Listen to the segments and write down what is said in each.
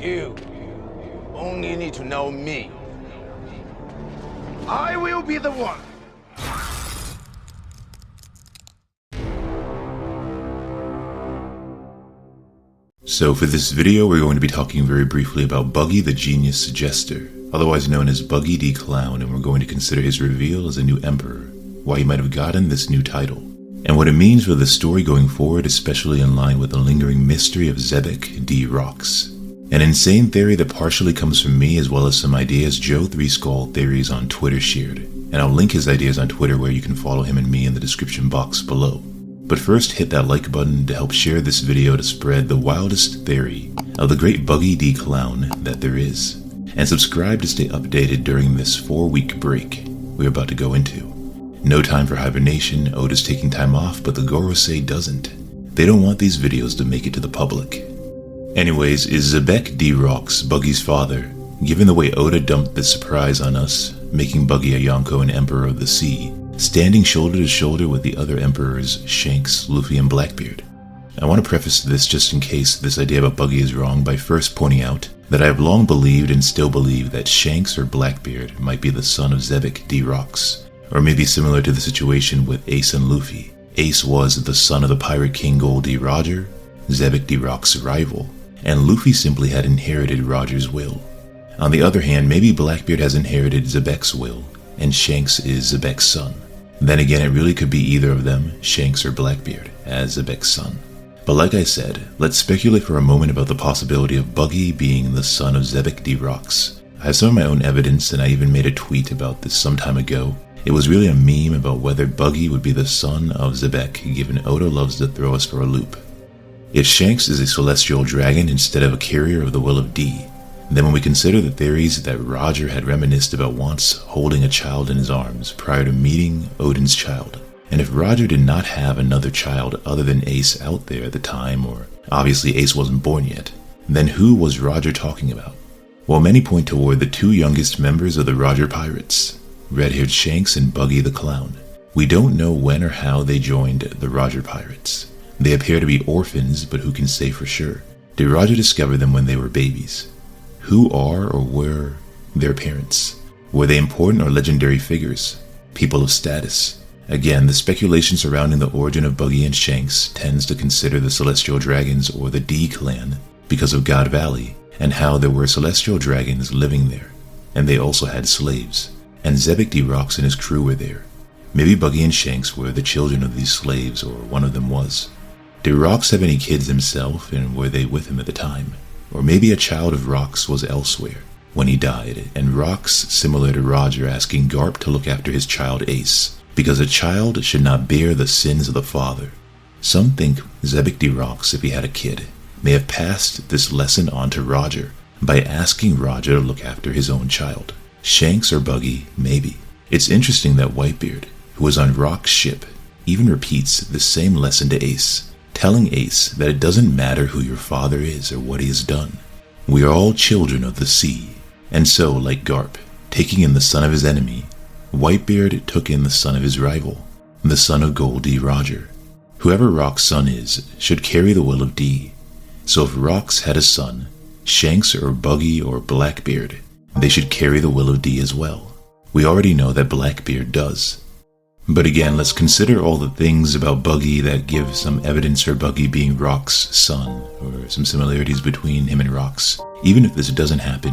You only need to know me. I will be the one. So for this video, we're going to be talking very briefly about Buggy the Genius Jester, otherwise known as Buggy the Clown, and we're going to consider his reveal as a new emperor, why he might have gotten this new title, and what it means for the story going forward, especially in line with the lingering mystery of Xebec D. Rocks. An insane theory that partially comes from me, as well as some ideas Joe3Skull Theories on Twitter shared, and I'll link his ideas on Twitter where you can follow him and me in the description box below. But first, hit that like button to help share this video to spread the wildest theory of the great Buggy D. Clown that there is, and subscribe to stay updated during this 4-week break we're about to go into. No time for hibernation. Oda's taking time off, but the Gorosei doesn't. They don't want these videos to make it to the public. Anyways, is Xebec D. Rocks Buggy's father, given the way Oda dumped this surprise on us, making Buggy a Yonko and Emperor of the Sea, standing shoulder to shoulder with the other emperors Shanks, Luffy, and Blackbeard? I want to preface this just in case this idea about Buggy is wrong by first pointing out that I have long believed and still believe that Shanks or Blackbeard might be the son of Xebec D. Rocks, or maybe similar to the situation with Ace and Luffy. Ace was the son of the Pirate King Gol D. Roger, Xebec D. Rocks' rival, and Luffy simply had inherited Roger's will. On the other hand, maybe Blackbeard has inherited Xebec's will, and Shanks is Xebec's son. Then again, it really could be either of them, Shanks or Blackbeard, as Xebec's son. But like I said, let's speculate for a moment about the possibility of Buggy being the son of Xebec D. Rocks. I have some of my own evidence, and I even made a tweet about this some time ago. It was really a meme about whether Buggy would be the son of Xebec, given Oda loves to throw us for a loop. If Shanks is a celestial dragon instead of a carrier of the will of D, then when we consider the theories that Roger had reminisced about once holding a child in his arms prior to meeting Odin's child, and if Roger did not have another child other than Ace out there at the time, or obviously Ace wasn't born yet, then who was Roger talking about? Well, many point toward the two youngest members of the Roger Pirates, red-haired Shanks and Buggy the Clown. We don't know when or how they joined the Roger Pirates. They appear to be orphans, but who can say for sure? Did Roger discover them when they were babies? Who are or were their parents? Were they important or legendary figures? People of status? Again, the speculation surrounding the origin of Buggy and Shanks tends to consider the Celestial Dragons or the D clan because of God Valley, and how there were Celestial Dragons living there, and they also had slaves, and Xebec D. Rocks and his crew were there. Maybe Buggy and Shanks were the children of these slaves, or one of them was. Did Rocks have any kids himself, and were they with him at the time? Or maybe a child of Rocks was elsewhere when he died, and Rocks, similar to Roger, asking Garp to look after his child Ace, because a child should not bear the sins of the father. Some think Xebec D. Rocks, if he had a kid, may have passed this lesson on to Roger by asking Roger to look after his own child. Shanks or Buggy, maybe. It's interesting that Whitebeard, who was on Rock's ship, even repeats the same lesson to Ace, telling Ace that it doesn't matter who your father is or what he has done. We are all children of the sea. And so, like Garp, taking in the son of his enemy, Whitebeard took in the son of his rival, the son of Gol D. Roger. Whoever Rock's son is should carry the will of D. So if Rocks had a son, Shanks or Buggy or Blackbeard, they should carry the will of D as well. We already know that Blackbeard does. But again, let's consider all the things about Buggy that give some evidence for Buggy being Rock's son, or some similarities between him and Rocks, even if this doesn't happen,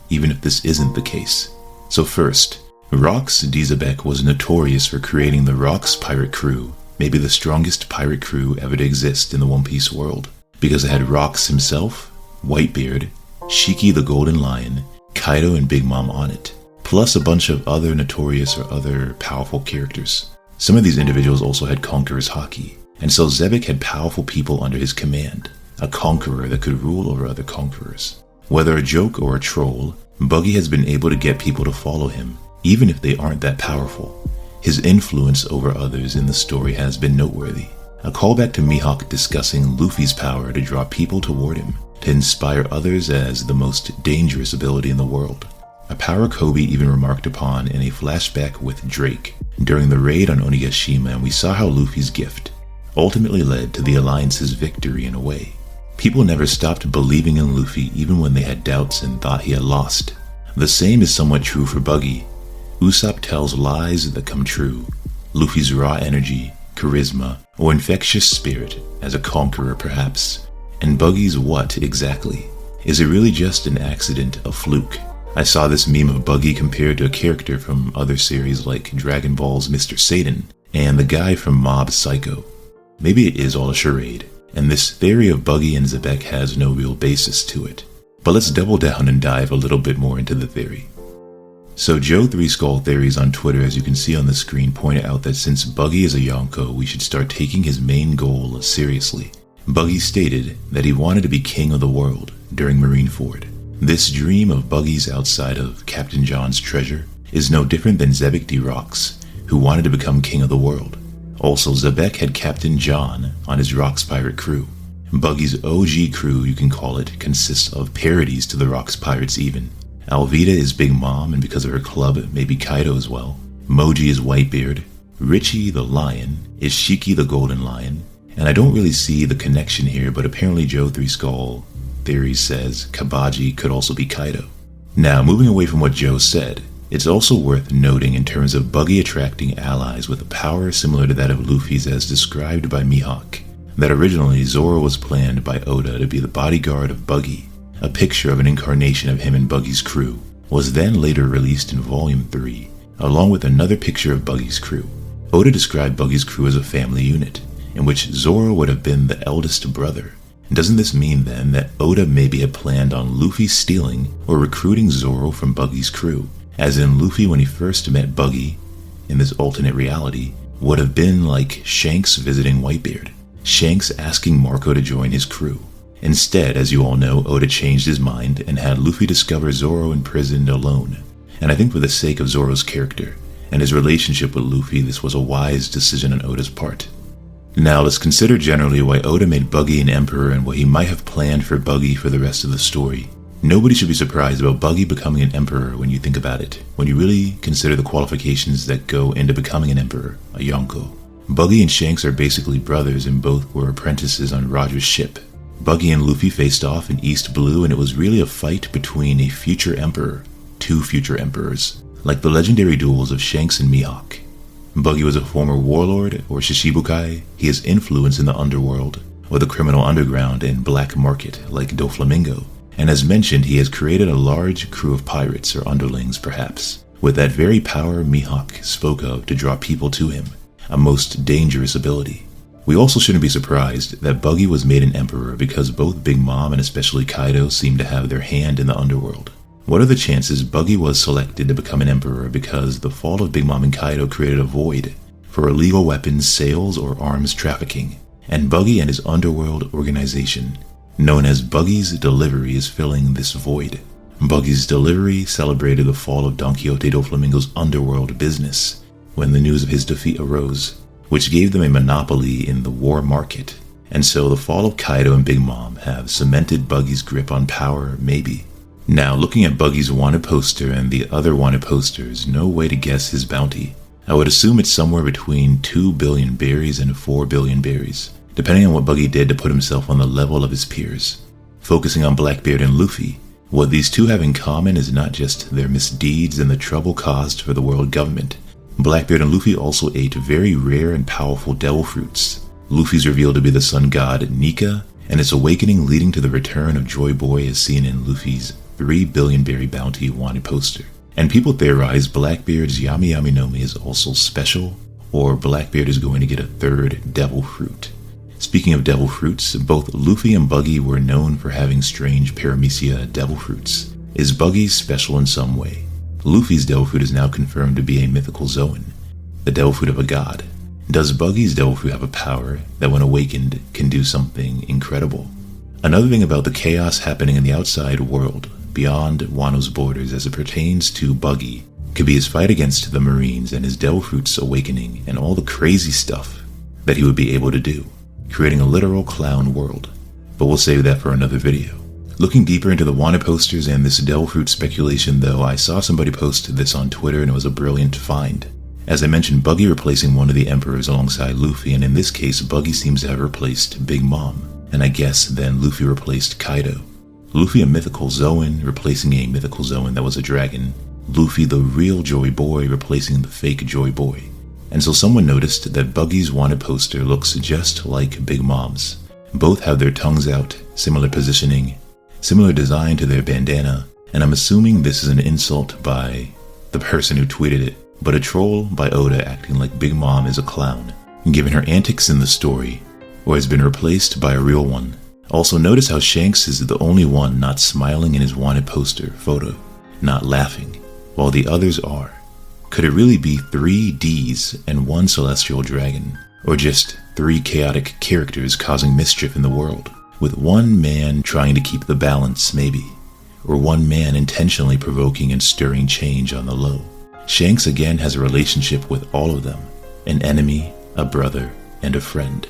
even if this isn't the case. So first, Rocks D. Xebec was notorious for creating the Rocks pirate crew, maybe the strongest pirate crew ever to exist in the One Piece world, because it had Rocks himself, Whitebeard, Shiki the Golden Lion, Kaido and Big Mom on it, plus a bunch of other notorious or other powerful characters. Some of these individuals also had Conqueror's Haki, and so Xebec had powerful people under his command, a conqueror that could rule over other conquerors. Whether a joke or a troll, Buggy has been able to get people to follow him, even if they aren't that powerful. His influence over others in the story has been noteworthy. A callback to Mihawk discussing Luffy's power to draw people toward him, to inspire others as the most dangerous ability in the world. A power Kobe even remarked upon in a flashback with Drake during the raid on Onigashima, and we saw how Luffy's gift ultimately led to the Alliance's victory in a way. People never stopped believing in Luffy even when they had doubts and thought he had lost. The same is somewhat true for Buggy. Usopp tells lies that come true. Luffy's raw energy, charisma, or infectious spirit as a conqueror perhaps. And Buggy's what exactly? Is it really just an accident, a fluke? I saw this meme of Buggy compared to a character from other series like Dragon Ball's Mr. Satan and the guy from Mob Psycho. Maybe it is all a charade, and this theory of Buggy and Zebek has no real basis to it. But let's double down and dive a little bit more into the theory. So Joe 3 Skull Theories on Twitter, as you can see on the screen, pointed out that since Buggy is a Yonko, we should start taking his main goal seriously. Buggy stated that he wanted to be king of the world during Marineford. This dream of Buggy's outside of Captain John's treasure is no different than Zebek D. Rocks, who wanted to become king of the world. Also, Zebek had Captain John on his Rocks pirate crew. Buggy's OG crew, you can call it, consists of parodies to the Rocks pirates even. Alvida is Big Mom, and because of her club, maybe Kaido as well. Moji is Whitebeard. Richie the Lion is Shiki the Golden Lion. And I don't really see the connection here, but apparently Joe 3 Skull Theories says Kabaji could also be Kaido. Now, moving away from what Joe said, it's also worth noting in terms of Buggy attracting allies with a power similar to that of Luffy's as described by Mihawk, that originally Zoro was planned by Oda to be the bodyguard of Buggy. A picture of an incarnation of him and Buggy's crew was then later released in Volume 3, along with another picture of Buggy's crew. Oda described Buggy's crew as a family unit, in which Zoro would have been the eldest brother. Doesn't this mean then that Oda maybe had planned on Luffy stealing or recruiting Zoro from Buggy's crew, as in Luffy when he first met Buggy, in this alternate reality, would have been like Shanks visiting Whitebeard, Shanks asking Marco to join his crew. Instead, as you all know, Oda changed his mind and had Luffy discover Zoro imprisoned alone. And I think for the sake of Zoro's character and his relationship with Luffy, this was a wise decision on Oda's part. Now let's consider generally why Oda made Buggy an emperor and what he might have planned for Buggy for the rest of the story. Nobody should be surprised about Buggy becoming an emperor when you think about it, when you really consider the qualifications that go into becoming an emperor, a Yonko. Buggy and Shanks are basically brothers and both were apprentices on Roger's ship. Buggy and Luffy faced off in East Blue and it was really a fight between a future emperor, two future emperors, like the legendary duels of Shanks and Mihawk. Buggy was a former warlord or Shishibukai. He has influence in the underworld or the criminal underground and black market like Doflamingo. And as mentioned, he has created a large crew of pirates or underlings perhaps, with that very power Mihawk spoke of to draw people to him, a most dangerous ability. We also shouldn't be surprised that Buggy was made an emperor because both Big Mom and especially Kaido seem to have their hand in the underworld. What are the chances Buggy was selected to become an emperor because the fall of Big Mom and Kaido created a void for illegal weapons sales or arms trafficking, and Buggy and his underworld organization, known as Buggy's Delivery, is filling this void. Buggy's Delivery celebrated the fall of Don Quixote Doflamingo's underworld business when the news of his defeat arose, which gave them a monopoly in the war market, and so the fall of Kaido and Big Mom have cemented Buggy's grip on power, maybe. Now, looking at Buggy's wanted poster and the other wanted posters, no way to guess his bounty. I would assume it's somewhere between 2 billion berries and 4 billion berries, depending on what Buggy did to put himself on the level of his peers. Focusing on Blackbeard and Luffy, what these two have in common is not just their misdeeds and the trouble caused for the world government. Blackbeard and Luffy also ate very rare and powerful devil fruits. Luffy's revealed to be the sun god Nika, and its awakening leading to the return of Joy Boy as seen in Luffy's 3 billion berry bounty wanted poster. And people theorize Blackbeard's Yami Yami no Mi is also special, or Blackbeard is going to get a third devil fruit. Speaking of devil fruits, both Luffy and Buggy were known for having strange paramecia devil fruits. Is Buggy special in some way? Luffy's devil fruit is now confirmed to be a mythical Zoan, the devil fruit of a god. Does Buggy's devil fruit have a power that when awakened can do something incredible? Another thing about the chaos happening in the outside world, beyond Wano's borders as it pertains to Buggy, could be his fight against the Marines and his devil fruit's awakening and all the crazy stuff that he would be able to do, creating a literal clown world. But we'll save that for another video. Looking deeper into the wanted posters and this devil fruit speculation though, I saw somebody post this on Twitter and it was a brilliant find. As I mentioned, Buggy replacing one of the emperors alongside Luffy, and in this case Buggy seems to have replaced Big Mom. and I guess then Luffy replaced Kaido. Luffy a mythical Zoan replacing a mythical Zoan that was a dragon. Luffy the real Joy Boy replacing the fake Joy Boy. And so someone noticed that Buggy's wanted poster looks just like Big Mom's. Both have their tongues out, similar positioning, similar design to their bandana, and I'm assuming this is an insult by the person who tweeted it, but a troll by Oda acting like Big Mom is a clown, given her antics in the story, or has been replaced by a real one. Also notice how Shanks is the only one not smiling in his wanted poster photo, not laughing, while the others are. Could it really be 3 Ds and 1 celestial dragon? Or just 3 chaotic characters causing mischief in the world, with 1 man trying to keep the balance maybe, or 1 man intentionally provoking and stirring change on the low? Shanks again has a relationship with all of them, an enemy, a brother, and a friend.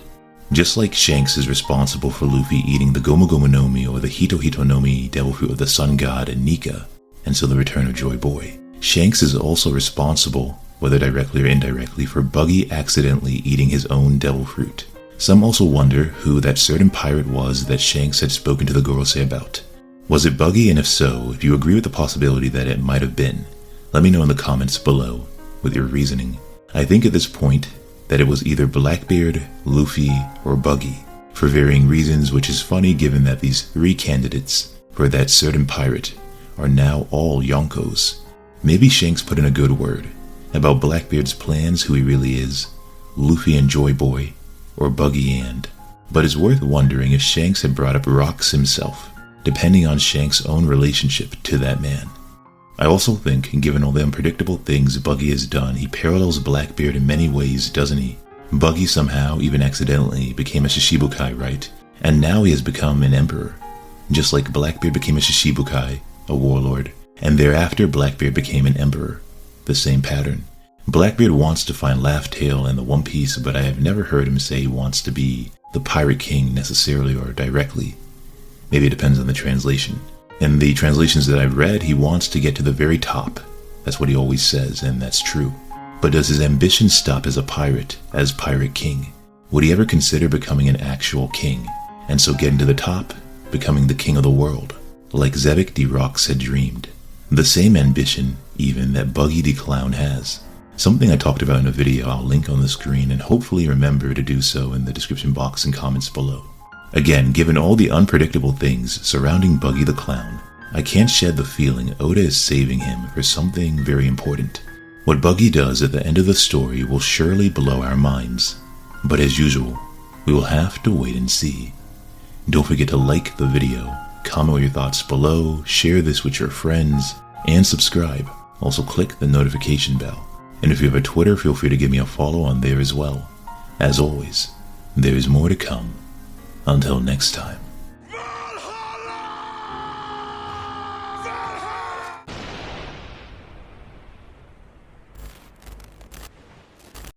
Just like Shanks is responsible for Luffy eating the Gomu Gomu no Mi or the Hito Hito no Mi, devil fruit of the sun god, and Nika, and so the return of Joy Boy, Shanks is also responsible, whether directly or indirectly, for Buggy accidentally eating his own devil fruit. Some also wonder who that certain pirate was that Shanks had spoken to the Gorosei about. Was it Buggy, and if so, if you agree with the possibility that it might have been, let me know in the comments below with your reasoning. I think at this point that it was either Blackbeard, Luffy, or Buggy, for varying reasons, which is funny given that these 3 candidates for that certain pirate are now all Yonkos. Maybe Shanks put in a good word about Blackbeard's plans, who he really is, Luffy and Joy Boy, or Buggy and. But it's worth wondering if Shanks had brought up Rocks himself, depending on Shanks' own relationship to that man. I also think, given all the unpredictable things Buggy has done, he parallels Blackbeard in many ways, doesn't he? Buggy somehow, even accidentally, became a Shishibukai, right? And now he has become an emperor. Just like Blackbeard became a Shishibukai, a warlord, and thereafter Blackbeard became an emperor. The same pattern. Blackbeard wants to find Laugh Tale and the One Piece, but I have never heard him say he wants to be the Pirate King necessarily or directly. Maybe it depends on the translation. In the translations that I've read, he wants to get to the very top. That's what he always says, and that's true. But does his ambition stop as a pirate, as Pirate King? Would he ever consider becoming an actual king, and so getting to the top, becoming the king of the world, like Zebek D. Rocks had dreamed? The same ambition, even, that Buggy the Clown has. Something I talked about in a video I'll link on the screen, and hopefully remember to do so in the description box and comments below. Again, given all the unpredictable things surrounding Buggy the Clown, I can't shed the feeling Oda is saving him for something very important. What Buggy does at the end of the story will surely blow our minds, but as usual, we will have to wait and see. Don't forget to like the video, comment your thoughts below, share this with your friends, and subscribe. Also click the notification bell. And if you have a Twitter, feel free to give me a follow on there as well. As always, there is more to come. Until next time.